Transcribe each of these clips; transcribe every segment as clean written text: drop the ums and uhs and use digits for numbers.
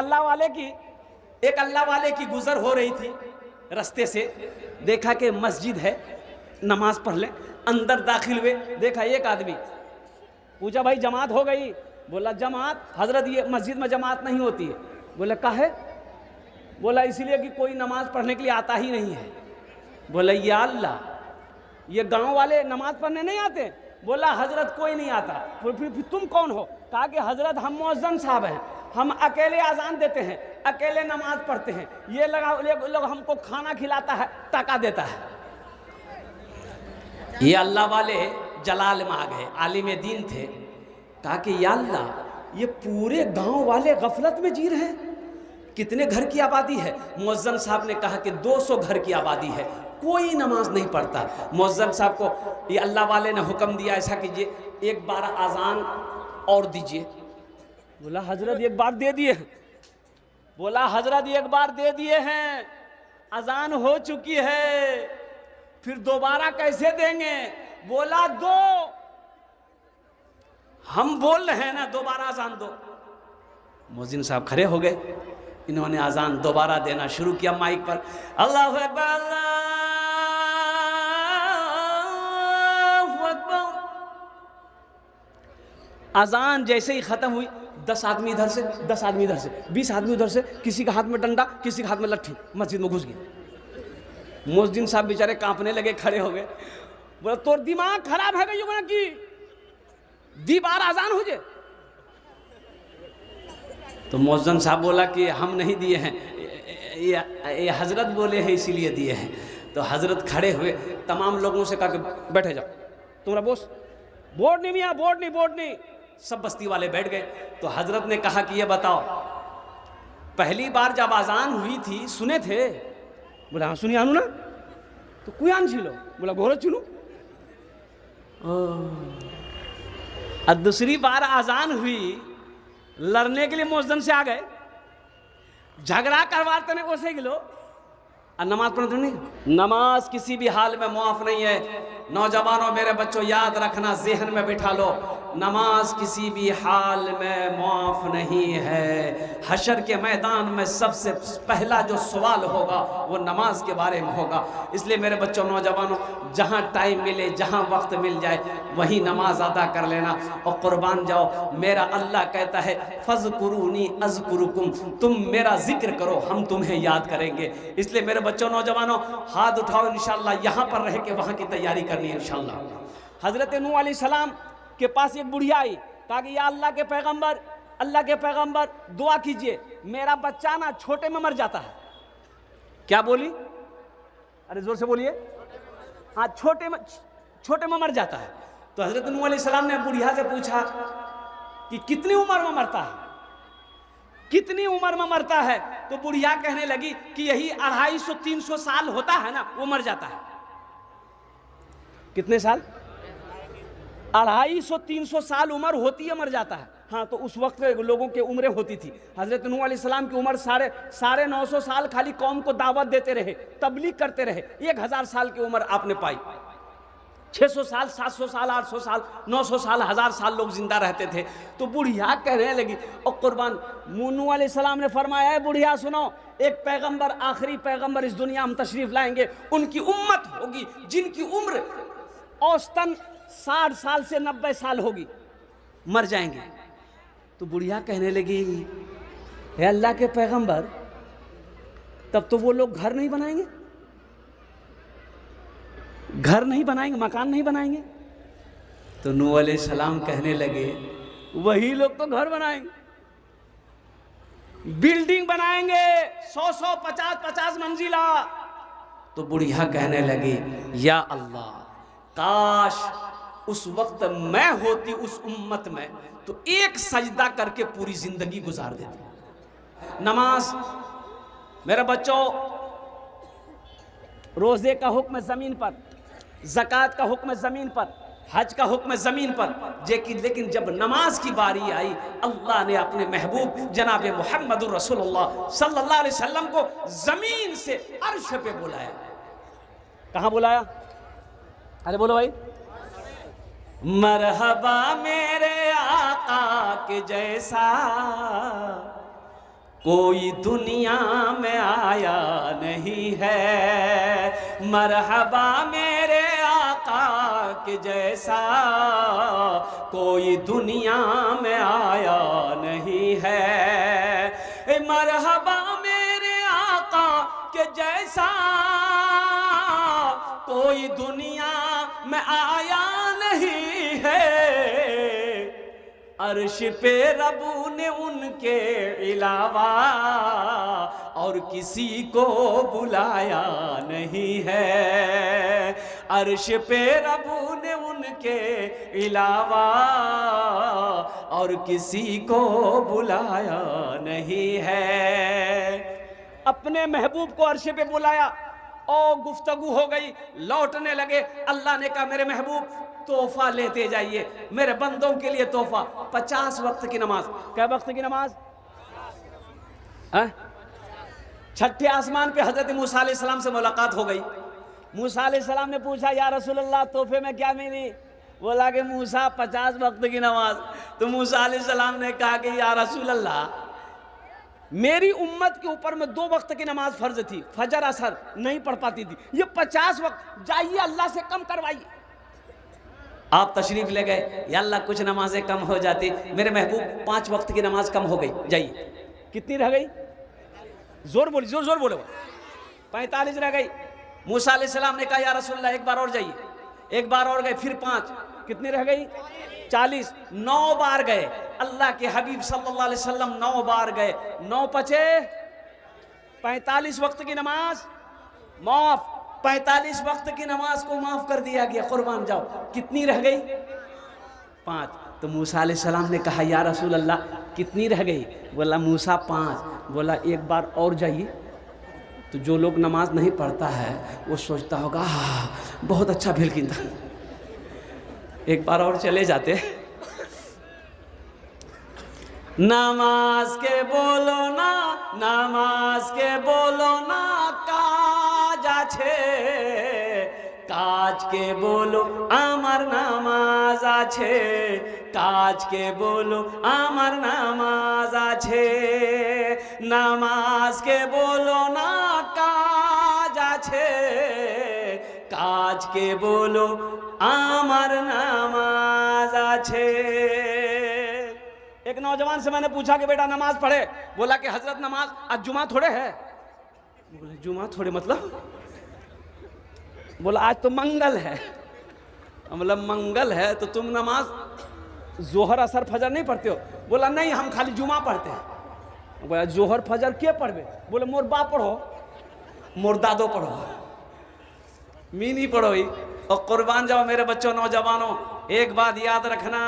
एक अल्लाह वाले की गुजर हो रही थी रास्ते से, देखा कि मस्जिद है, नमाज पढ़ ले। अंदर दाखिल हुए, देखा एक आदमी, पूछा भाई जमात हो गई? बोला जमात हजरत ये मस्जिद में जमात नहीं होती है। बोला काहे? बोला इसलिए कि कोई नमाज पढ़ने के लिए आता ही नहीं है। बोला या अल्लाह, ये गांव वाले नमाज पढ़ने नहीं आते? बोला हजरत कोई नहीं आता। फिर तुम कौन हो? कहा कि हजरत हम मुअज्जिन साहब हैं, हम अकेले अजान देते हैं, अकेले नमाज पढ़ते हैं, ये लोग हमको खाना खिलाता है, टका देता है। ये अल्लाह वाले जलाल में आ गए, आलिम दीन थे। कहा कि या अल्लाह, ये पूरे गांव वाले गफलत में जी रहे हैं। कितने घर की आबादी है? मुअज्जिन साहब ने कहा कि 200 घर की आबादी है, कोई नमाज नहीं पढ़ता। मुअज्जिन साहब को ये अल्लाह वाले ने हुक्म दिया, ऐसा कीजिए, एक बार आज़ान और दीजिए। बोला हजरत एक बार दे दिए। बोला हजरत एक बार दे दिए हैं, अजान हो चुकी है, फिर दोबारा कैसे देंगे? बोला दो, हम बोल रहे हैं ना, दोबारा अजान दो। मुअज्जिन साहब खड़े हो गए, इन्होंने अजान दोबारा देना शुरू किया माइक पर, अल्लाहु अकबर अल्लाहु अकबर। अजान जैसे ही खत्म हुई, 10 आदमी इधर से, 10 आदमी इधर से, 20 आदमी उधर से, किसी के हाथ में डंडा, किसी के हाथ में लट्ठी, मस्जिद में घुस गए। मुअज्जिन साहब बेचारे कांपने लगे, खड़े हो गए। बोला तो दिमाग खराब है गई कि दी बार आजान हो जाए? तो मुअज्जिन साहब बोला कि हम नहीं दिए हैं, ये हजरत बोले हैं इसीलिए दिए हैं। तो हजरत खड़े हुए, तमाम लोगों से कहा कि बैठे जाओ, तुम्हारा बोस बोर्ड नहीं मियाँ, बोर्ड नहीं। सब बस्ती वाले बैठ गए। तो हजरत ने कहा कि ये बताओ, पहली बार जब आजान हुई थी सुने थे? बोला हाँ सुनिए आनू ना, तो कुयान छिलो? बोला घोर चुनो। और दूसरी बार आजान हुई, लड़ने के लिए मुअज्जिन से आ गए, झगड़ा करवाते ने उसे गिलो, और नमाज पढ़ते नहीं। नमाज किसी भी हाल में मुआफ नहीं है। नौजवानों, मेरे बच्चों, याद रखना, ज़हन में बिठा लो, नमाज किसी भी हाल में मुआफ नहीं है। हशर के मैदान में सबसे पहला जो सवाल होगा वो नमाज के बारे में होगा। इसलिए मेरे बच्चों, नौजवानों, जहाँ टाइम मिले, जहाँ वक्त मिल जाए, वहीं नमाज अदा कर लेना और कुर्बान जाओ। मेरा अल्लाह कहता है फ़ज़कुरूनी अज़कुरुकुम, तुम मेरा जिक्र करो, हम तुम्हें याद करेंगे। इसलिए मेरे बच्चों, नौजवानों, हाथ उठाओ, इंशाअल्लाह यहाँ पर रह के वहाँ की तैयारी करनी है इंशाअल्लाह। हज़रत नूह अलैहिस्सलाम के पास एक बुढ़िया आई, कहा कि या अल्लाह के पैगंबर, दुआ कीजिए, मेरा बच्चा ना छोटे में मर जाता है। क्या बोली? अरे जोर से बोलिए। हाँ, छोटे में मर जाता है। तो हजरत नूह अलैहिस्सलाम ने बुढ़िया से पूछा कि कितनी उम्र में मरता है, कितनी उम्र में मरता है? तो बुढ़िया कहने लगी कि यही 250-300 साल होता है ना, वो मर जाता है। कितने साल? 250-300 साल उम्र होती है, मर जाता है। हाँ, तो उस वक्त लोगों की उम्रें होती थी। हजरत नूह अलैहिस्सलाम की उम्र साढ़े 900 साल खाली कौम को दावत देते रहे, तबलीग करते रहे। 1000 साल की उम्र आपने पाई। 600 साल, 700 साल, 800 साल, 900 साल, 1000 साल लोग जिंदा रहते थे। तो बुढ़िया कहने लगी, और कुर्बान, नूह अलैहिस्सलाम ने फरमाया है, बुढ़िया सुनो, एक पैगंबर, आखिरी पैगंबर इस दुनिया में तशरीफ लाएंगे, उनकी उम्मत होगी जिनकी उम्र औसतन 60 साल से 90 साल होगी, मर जाएंगे। तो बुढ़िया कहने लगी, हे अल्लाह के पैगंबर, तब तो वो लोग घर नहीं बनाएंगे, मकान नहीं बनाएंगे। तो नूह अलैहिस्सलाम कहने लगे, वही लोग तो घर बनाएंगे, बिल्डिंग बनाएंगे, 100-100, 50-50 मंजिला। तो बुढ़िया कहने लगी, या अल्लाह, काश उस वक्त मैं होती उस उम्मत में, तो एक सजदा करके पूरी जिंदगी गुजार देती। नमाज, मेरे बच्चों, रोजे का हुक्म जमीन पर, ज़कात का हुक्म ज़मीन पर, हज का हुक्म ज़मीन पर, लेकिन जब नमाज की बारी आई, अल्लाह ने अपने महबूब जनाब मुहम्मदुर रसूलुल्लाह सल्लल्लाहु अलैहि वसल्लम को ज़मीन से अर्श पे बुलाया। कहाँ बुलाया? अरे बोलो भाई। मरहबा मेरे आका के जैसा, कोई दुनिया में आया नहीं है मरहबा मेरे आका के जैसा, कोई दुनिया में आया नहीं है मरहबा मेरे आका के जैसा, कोई दुनिया में आया नहीं है। अर्श पे रबू ने उनके अलावा और किसी को बुलाया नहीं है। अर्श पे रबू ने उनके अलावा और किसी को बुलाया नहीं है। अपने महबूब को अर्श पे बुलाया और गुफ्तगू हो गई, लौटने लगे। अल्लाह ने कहा मेरे महबूब तोहफा लेते जाइए, मेरे बंदों के लिए तोहफा। 50 वक्त की नमाज। क्या वक्त की नमाज? छठे आसमान पे हजरत मूसा अलैहिस्सलाम से मुलाकात हो गई। मूसा अलैहिस्सलाम ने पूछा या रसूल अल्लाह तोहफे में क्या मिली? बोला कि मूसा 50 वक्त की नमाज। तो मूसा अलैहिस्सलाम ने कहा कि या रसूल अल्लाह मेरी उम्मत के ऊपर में 2 वक्त की नमाज फर्ज थी, फजर असर नहीं पढ़ पाती थी, ये 50 वक्त, जाइए अल्लाह से कम करवाइए। आप तशरीफ ले गए, या अल्लाह कुछ नमाजें कम हो जाती, मेरे महबूब 5 वक्त की नमाज कम हो गई, जाइए। कितनी रह गई? जोर बोली, जोर जोर बोलो। 45 रह गई। मूसा अलैहिस्सलाम ने कहा या रसूलल्लाह एक बार और जाइए। एक बार और गए, फिर 5, कितनी रह गई? 40। 9 बार गए अल्लाह के हबीब सल्लल्लाहु अलैहि वसल्लम, 9 बार गए। 9 पचे 45 वक्त की नमाज माफ। 45 वक्त की नमाज को माफ कर दिया गया, कुर्बान जाओ। कितनी रह गई? 5। तो मूसा अलैहिस्सलाम ने कहा या रसूल अल्लाह कितनी रह गई? बोला मूसा 5। बोला एक बार और जाइए। तो जो लोग नमाज नहीं पढ़ता है वो सोचता होगा बहुत अच्छा भेलकिन था, एक बार और चले जाते। नमाज के बोलो ना, नमाज के बोलो ना काज আছে, काज के बोलो আমার নামাজ আছে, काज के बोलो আমার নামাজ আছে, नमाज के बोलो ना काज আছে, काज के बोलो আমার নামাজ আছে। एक नौजवान से मैंने पूछा कि बेटा नमाज पढ़े? बोला कि हजरत नमाज आज जुमा थोड़े है। बोला जुमा थोड़े मतलब? बोला आज तो मंगल है। बोला मंगल है तो तुम नमाज जोहर असर फजर नहीं पढ़ते हो? बोला नहीं हम खाली जुमा पढ़ते हैं। बोला जोहर फजर क्या पढ़वे? बोले मोर बाप पढ़ो, मोर दादो पढ़ो, मी नहीं पढ़ो ही। और कुर्बान जाओ मेरे बच्चों, नौजवानों, एक बात याद रखना,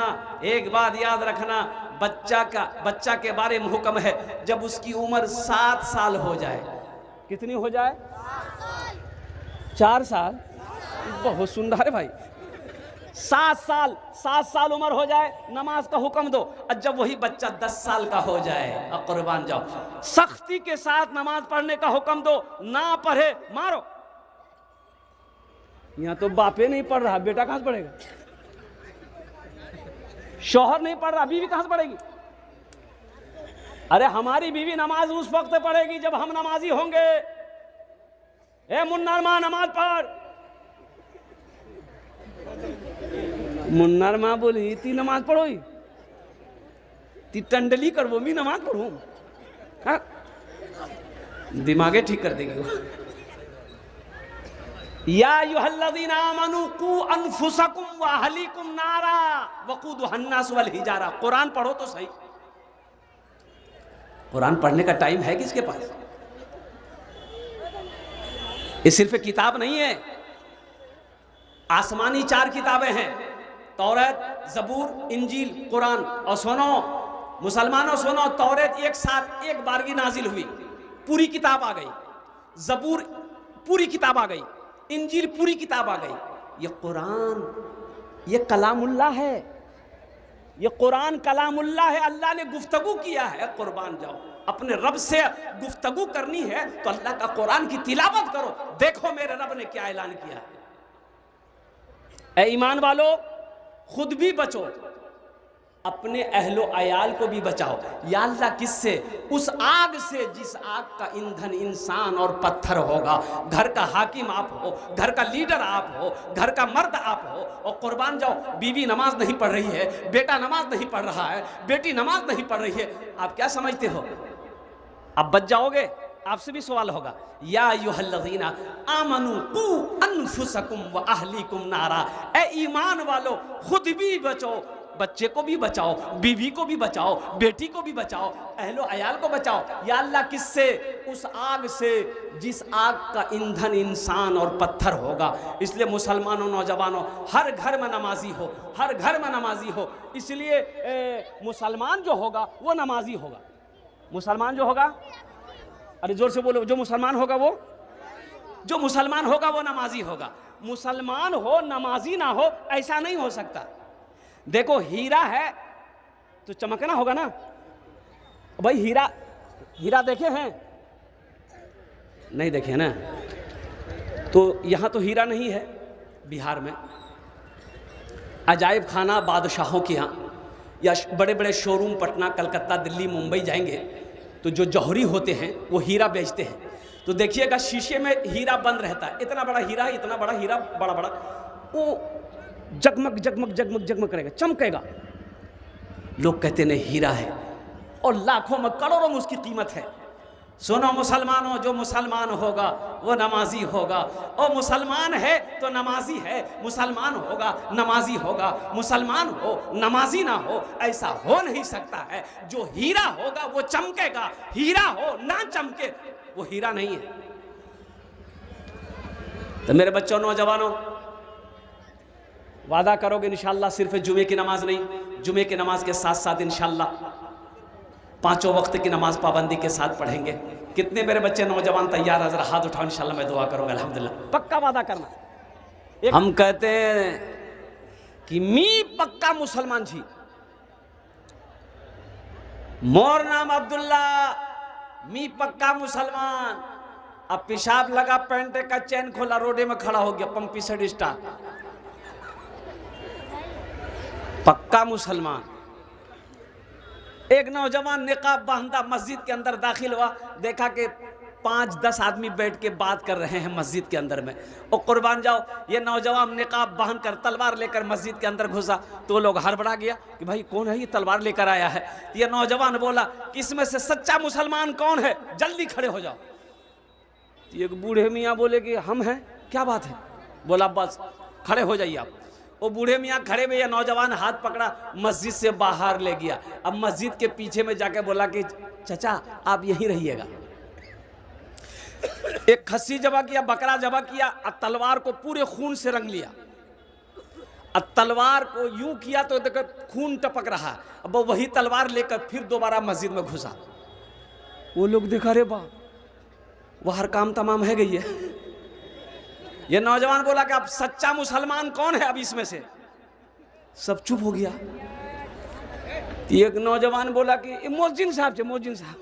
एक बात याद रखना, बच्चा के बारे में हुक्म है जब उसकी उम्र 7 साल हो जाए। कितनी हो जाए? 4 साल। बहुत सुंदर है भाई। 7 साल उम्र हो जाए नमाज का हुक्म दो। और जब वही बच्चा 10 साल का हो जाए, अब कुर्बान जाओ, सख्ती के साथ नमाज पढ़ने का हुक्म दो, ना पढ़े मारो। यहाँ तो बापे नहीं पढ़ रहा, बेटा कहां से पढ़ेगा? शौहर नहीं पढ़ रहा, बीवी कहां से पढ़ेगी? अरे हमारी बीवी नमाज उस वक्त पढ़ेगी जब हम नमाजी होंगे। ए मुन्नर माँ नमाज पढ़। मुन्नर माँ बोली ती नमाज पढ़ो, ती टंडली कर वो मी नमाज पढ़ू। हाँ? दिमागे ठीक कर देगी वो। या अय्युहल्लज़ीना आमनू कू अनफुसकुम व अहलीकुम नारा वक़ूदुहा अन्नास वल हिजारा। कुरान पढ़ो तो सही। कुरान पढ़ने का टाइम है किसके पास? ये सिर्फ किताब नहीं है, आसमानी 4 किताबें हैं, तौरात, जबूर, इंजील, कुरान। और सुनो मुसलमानों, सुनो, तौरात एक साथ एक बारगी नाजिल हुई, पूरी किताब आ गई। जबूर पूरी किताब आ गई, इंजील पूरी किताब आ गई। ये कुरान, ये कलामुल्लाह है, ये कुरान कलामुल्लाह है। अल्लाह ने गुफ्तगू किया है। कुर्बान जाओ, अपने रब से गुफ्तगू करनी है तो अल्लाह का कुरान की तिलावत करो। देखो मेरे रब ने क्या ऐलान किया है। ऐ ईमान वालों, खुद भी बचो, अपने अहलो अयाल को भी बचाओ। या अल्लाह किससे? उस आग से जिस आग का ईंधन इंसान और पत्थर होगा। घर का हाकिम आप हो, घर का लीडर आप हो, घर का मर्द आप हो, और कुर्बान जाओ, बीवी नमाज नहीं पढ़ रही है, बेटा नमाज नहीं पढ़ रहा है, बेटी नमाज नहीं पढ़ रही है, आप क्या समझते हो आप बच जाओगे? आपसे भी सवाल होगा। या अय्युहल्लज़ीना आमनू कू अनफुसकुम व अहलीकुम नारा, ए ईमान वालो खुद भी बचो, बच्चे को भी बचाओ, बीवी को भी बचाओ, बेटी को भी बचाओ, अहलो अयाल को बचाओ। या अल्लाह किससे? उस आग से जिस आग का ईंधन इंसान और पत्थर होगा। इसलिए मुसलमानों, नौजवानों, हर घर में नमाजी हो, हर घर में नमाजी हो। इसलिए मुसलमान जो होगा वो नमाजी होगा। मुसलमान जो होगा, अरे जोर से बोलो, जो मुसलमान होगा वो, जो मुसलमान होगा वो नमाजी होगा। मुसलमान हो नमाजी ना हो, ऐसा नहीं हो सकता। देखो हीरा है तो चमकना होगा ना भाई। हीरा, हीरा देखे हैं? नहीं देखे ना। तो यहाँ तो हीरा नहीं है बिहार में। अजायब खाना बादशाहों के यहाँ या बड़े बड़े शोरूम पटना, कलकत्ता, दिल्ली, मुंबई जाएंगे तो जो जौहरी होते हैं वो हीरा बेचते हैं। तो देखिएगा शीशे में हीरा बंद रहता है, इतना बड़ा हीरा, इतना बड़ा हीरा, बड़ा बड़ा, वो जगमग जगमग जगमग जगमग करेगा, चमकेगा। लोग कहते नहीं हीरा है, और लाखों में करोड़ों में उसकी कीमत है। सुनो मुसलमानों, जो मुसलमान होगा वो नमाजी होगा। और मुसलमान है तो नमाजी है, मुसलमान होगा नमाजी होगा। मुसलमान हो नमाजी ना हो, ऐसा हो नहीं सकता है। जो हीरा होगा वो चमकेगा, हीरा हो ना चमके वो हीरा नहीं है। तो मेरे बच्चों, नौजवानों, वादा करोगे इंशाअल्लाह सिर्फ जुमे की नमाज नहीं, जुमे की नमाज के साथ साथ इंशाअल्लाह 5 वक्त की नमाज पाबंदी के साथ पढ़ेंगे। कितने मेरे बच्चे नौजवान तैयार हैं? जरा हाथ उठाओ, इंशाल्लाह मैं दुआ करूंगा। अल्हम्दुलिल्लाह, पक्का वादा करना। हम कहते हैं कि मी पक्का मुसलमान छी, मोर नाम अब्दुल्ला, मी पक्का मुसलमान। अब पेशाब लगा, पैंट का चैन खोला, रोडे में खड़ा हो गया, पंपी सेड स्टार, पक्का मुसलमान। एक नौजवान निकाब बांधा मस्जिद के अंदर दाखिल हुआ, देखा कि 5-10 आदमी बैठ के बात कर रहे हैं मस्जिद के अंदर में। और कुर्बान जाओ, ये नौजवान निकाब बांध कर तलवार लेकर मस्जिद के अंदर घुसा तो लोग हड़बड़ा गया कि भाई कौन है ये तलवार लेकर आया है। ये नौजवान बोला कि इसमें से सच्चा मुसलमान कौन है, जल्दी खड़े हो जाओ। एक बूढ़े मियाँ बोले कि हम हैं। क्या बात है? बोला बस खड़े हो जाइए आप। वो बूढ़े मियाँ खड़े में, यह नौजवान हाथ पकड़ा, मस्जिद से बाहर ले गया। अब मस्जिद के पीछे में जाके बोला कि चचा आप यहीं रहिएगा। एक खस्सी जबा किया, बकरा जबा किया, और तलवार को पूरे खून से रंग लिया। अब तलवार को यूं किया तो देखो खून टपक रहा। अब वही तलवार लेकर फिर दोबारा मस्जिद में घुसा। वो लोग देखा, रे बा वह हर काम तमाम है गई है। ये नौजवान बोला कि अब सच्चा मुसलमान कौन है अब इसमें से? सब चुप हो गया। एक नौजवान बोला कि मोहसिन साहब से, मोहसिन साहब।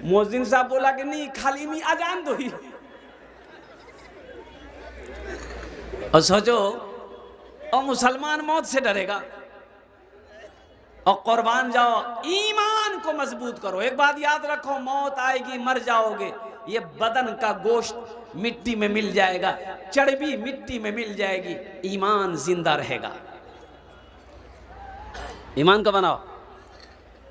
मोहसिन साहब बोला कि नहीं, खाली मी अजान दो ही। और सोचो, और मुसलमान मौत से डरेगा। और कुर्बान जाओ, ईमान को मजबूत करो। एक बात याद रखो, मौत आएगी, मर जाओगे, ये बदन का गोश्त मिट्टी में मिल जाएगा, चर्बी मिट्टी में मिल जाएगी, ईमान जिंदा रहेगा। ईमान को बनाओ।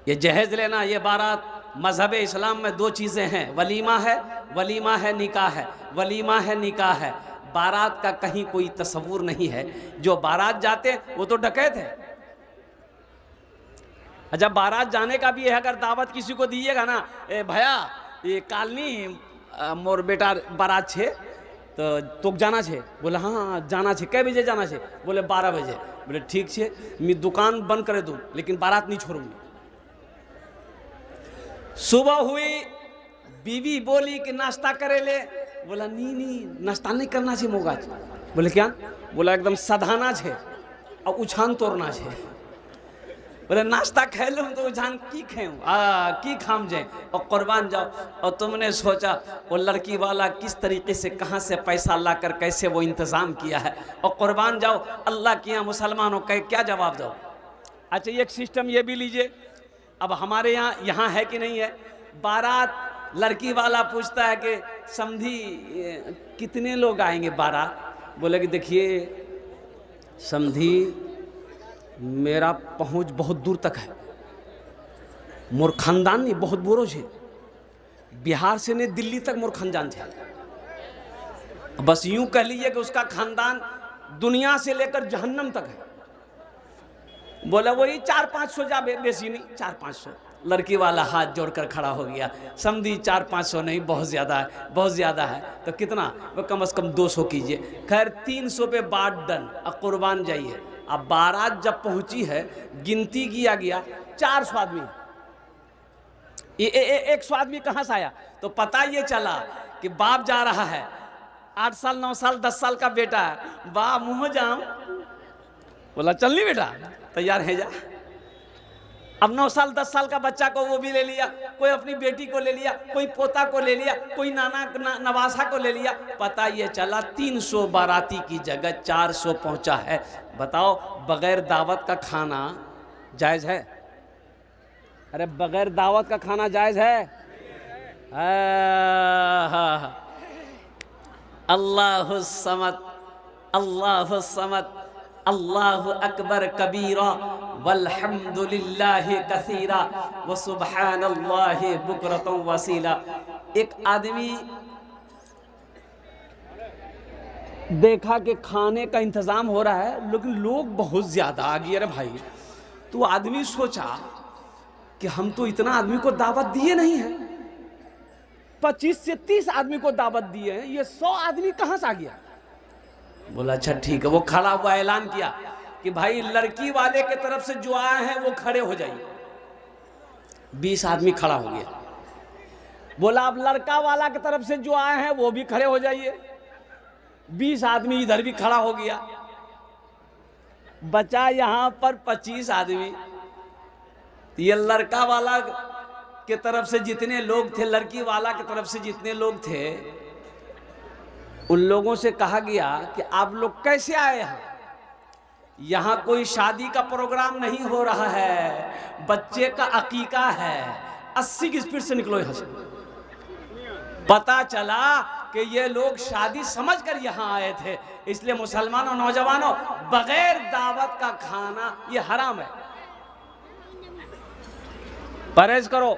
ये जहेज लेना, ये बारात, मजहब इस्लाम में 2 चीज़ें हैं, वलीमा है, निकाह है। वलीमा है, निकाह है। बारात का कहीं कोई तस्वुर नहीं है। जो बारात जाते वो तो डकैत है। जब बारात जाने का भी है, अगर दावत किसी को दीजिएगा ना, भैया ये कालनी मोर बेटा बारात छे तो जाना छे। बोले हाँ जाना छे। कै बजे जाना छे? बोले 12 बजे। बोले ठीक छे, मैं दुकान बंद करे दूँ लेकिन बारात नहीं छोड़ूंगी। सुबह हुई, बीवी बोली कि नाश्ता करे ले। बोला नहीं नाश्ता नहीं करना छे मोगा। बोले क्या? बोला एकदम सधाना छे और उछान तोड़ना छे। बोले नाश्ता खा लूँ तो उछान की खाऊँ, की खाम जाए। और कुर्बान जाओ, और तुमने सोचा वो लड़की वाला किस तरीके से कहाँ से पैसा लाकर कैसे वो इंतज़ाम किया है। और कुर्बान जाओ, अल्लाह के यहाँ मुसलमानों का क्या जवाब दो? अच्छा एक सिस्टम ये भी लीजिए, अब हमारे यहाँ है कि नहीं है, बारात लड़की वाला पूछता है कि समधी कितने लोग आएंगे बारात। बोले कि देखिए समधी मेरा पहुंच बहुत दूर तक है, मोर खानदान नहीं बहुत बुरो है, बिहार से ने दिल्ली तक मोर खानदान है। बस यूं कह लीजिए कि उसका खानदान दुनिया से लेकर जहन्नम तक है। बोला वही 400-500 जा, बेसी नहीं 400-500। लड़की वाला हाथ जोड़कर खड़ा हो गया, समझी 400-500 नहीं, बहुत ज़्यादा है, बहुत ज़्यादा है। तो कितना? वो कम से कम 200 कीजिए। खैर 300 पे बात डन, अब कुर्बान जाइए। अब बारात जब पहुंची है, गिनती किया गया 400 आदमी। ये 100 आदमी कहाँ से आया? तो पता ये चला कि बाप जा रहा है, 8 साल 9 साल 10 साल का बेटा है, वाह मुँह जाम। बोला चल नहीं बेटा, तैयार है जा। अब 9 साल 10 साल का बच्चा को वो भी ले लिया, कोई अपनी बेटी को ले लिया, कोई पोता को ले लिया, कोई नवासा को ले लिया। पता ये चला 300 बाराती की जगह 400 पहुंचा है। बताओ बगैर दावत का खाना जायज़ है? अरे बगैर दावत का खाना जायज़ है? अल्लाहु समद, अल्लाहु समद, अल्लाहु अकबर कबीरा वल्हम्दुलिल्लाहि कसीरा व सुब्हानल्लाहि बुकरतन वसीला। एक आदमी देखा कि खाने का इंतज़ाम हो रहा है, लेकिन लोग बहुत ज़्यादा आ गए। अरे भाई, तो आदमी सोचा कि हम तो इतना आदमी को दावत दिए नहीं है, 25 से 30 आदमी को दावत दिए हैं, ये 100 आदमी कहाँ से आ गया? बोला अच्छा ठीक है। वो खड़ा हुआ ऐलान किया कि भाई लड़की वाले के तरफ से जो आए हैं वो खड़े हो जाइए। 20 आदमी खड़ा हो गया। बोला अब लड़का वाला की तरफ से जो आए हैं वो भी खड़े हो जाइए। 20 आदमी इधर भी खड़ा हो गया। बचा यहां पर 25 आदमी। ये लड़का वाला के तरफ से जितने लोग थे, लड़की वाला की तरफ से जितने लोग थे, उन लोगों से कहा गया कि आप लोग कैसे आए हैं? यहाँ कोई शादी का प्रोग्राम नहीं हो रहा है, बच्चे का अकीका है। 80 की स्पीड से निकलो यहाँ से। पता चला कि ये लोग शादी समझकर यहाँ आए थे। इसलिए मुसलमानों, नौजवानों, बगैर दावत का खाना ये हराम है, परहेज करो।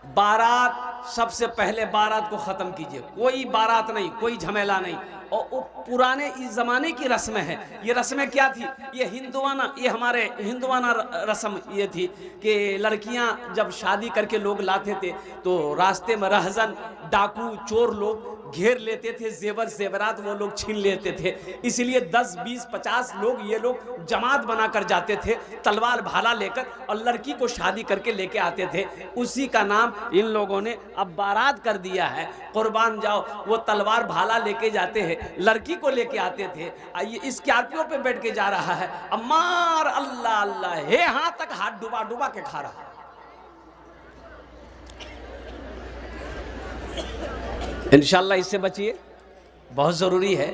बारात सबसे पहले बारात को ख़त्म कीजिए। कोई बारात नहीं, कोई झमेला नहीं। और वो पुराने इस ज़माने की रस्में हैं। ये रस्में क्या थी? ये हिंदुआना, ये हमारे हिंदुआना रस्म ये थी कि लड़कियां जब शादी करके लोग लाते थे तो रास्ते में रहजन, डाकू, चोर लोग घेर लेते थे, जेवर जेवरात वो लोग छीन लेते थे। इसलिए 10, 20, 50 लोग ये लोग जमात बनाकर जाते थे, तलवार भाला लेकर, और लड़की को शादी करके लेके आते थे। उसी का नाम इन लोगों ने अब बारात कर दिया है। कुर्बान जाओ, वो तलवार भाला लेके जाते हैं, लड़की को लेके आते थे। ये स्कॉर्पियो पे बैठ के जा रहा है, अम्मार अल्लाह अल्लाह हे, हाथ तक हाथ डुबा डुबा के खा रहा है। इंशाल्लाह इससे बचिए, बहुत ज़रूरी है।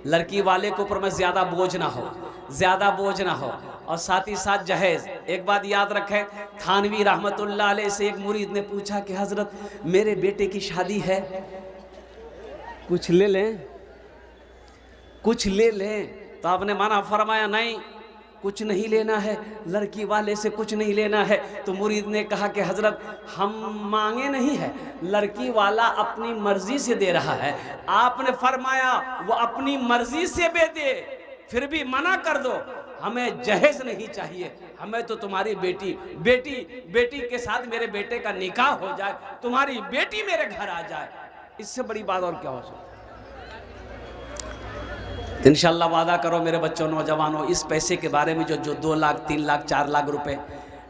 लड़की वाले के ऊपर में ज़्यादा बोझ ना हो, ज़्यादा बोझ ना हो। और साथ ही साथ जहेज़। एक बात याद रखें, थानवी रहमतुल्लाह अलैह से एक मुरीद ने पूछा कि हज़रत मेरे बेटे की शादी है, कुछ ले लें, कुछ ले लें। तो आपने माना फरमाया नहीं, कुछ नहीं लेना है, लड़की वाले से कुछ नहीं लेना है। तो मुरीद ने कहा कि हज़रत हम मांगे नहीं है, लड़की वाला अपनी मर्जी से दे रहा है। आपने फरमाया वो अपनी मर्जी से दे, फिर भी मना कर दो, हमें जहेज नहीं चाहिए, हमें तो तुम्हारी बेटी के साथ मेरे बेटे का निकाह हो जाए, तुम्हारी बेटी मेरे घर आ जाए। इससे बड़ी बात और क्या हो सकती? इंशाल्लाह वादा करो मेरे बच्चों, नौजवानों, इस पैसे के बारे में जो 2 लाख 3 लाख 4 लाख रुपए,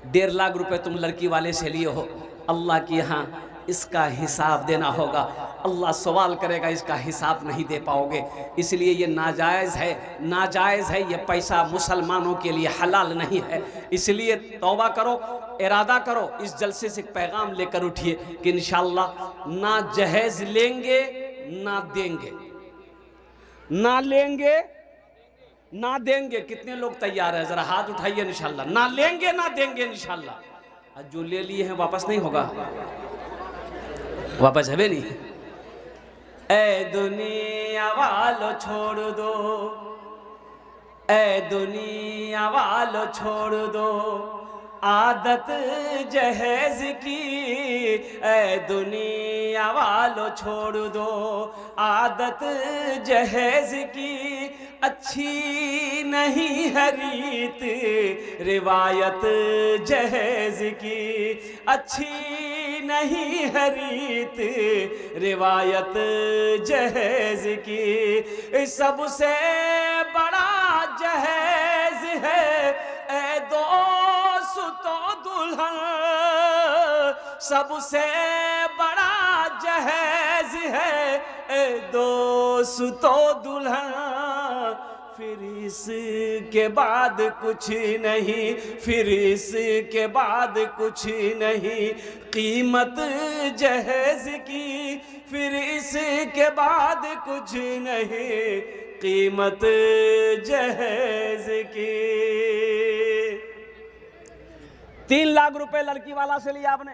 1.5 लाख रुपए तुम लड़की वाले से लिए हो, अल्लाह के यहाँ इसका हिसाब देना होगा। अल्लाह सवाल करेगा, इसका हिसाब नहीं दे पाओगे। इसलिए ये नाजायज़ है, नाजायज़ है। ये पैसा मुसलमानों के लिए हलाल नहीं है। इसलिए तौबा करो, इरादा करो, इस जलसे से पैगाम लेकर उठिए कि इंशाअल्लाह ना जहेज़ लेंगे ना देंगे, ना लेंगे ना देंगे कितने लोग तैयार है? जरा हाथ उठाइए इंशाल्लाह। ना लेंगे ना देंगे इंशाल्लाह। जो ले लिए हैं वापस नहीं होगा, वापस है भी नहीं। ए दुनिया वालों छोड़ दो, ए दुनिया वालों छोड़ दो आदत जहेज की, ए दुनिया वालों छोड़ दो आदत जहेज की। अच्छी नहीं है रीत रिवायत जहेज की, अच्छी नहीं है रीत रिवायत जहेज की। सबसे बड़ा जहेज है ए दोस्तों दुल्हन, सबसे बड़ा जहेज है ए दोस्तों दुल्हन। फिर इसके बाद कुछ नहीं, फिर इसके बाद कुछ नहीं कीमत जहेज की, फिर इसके बाद कुछ नहीं कीमत जहेज की। 3 लाख रुपए लड़की वाला से लिया आपने।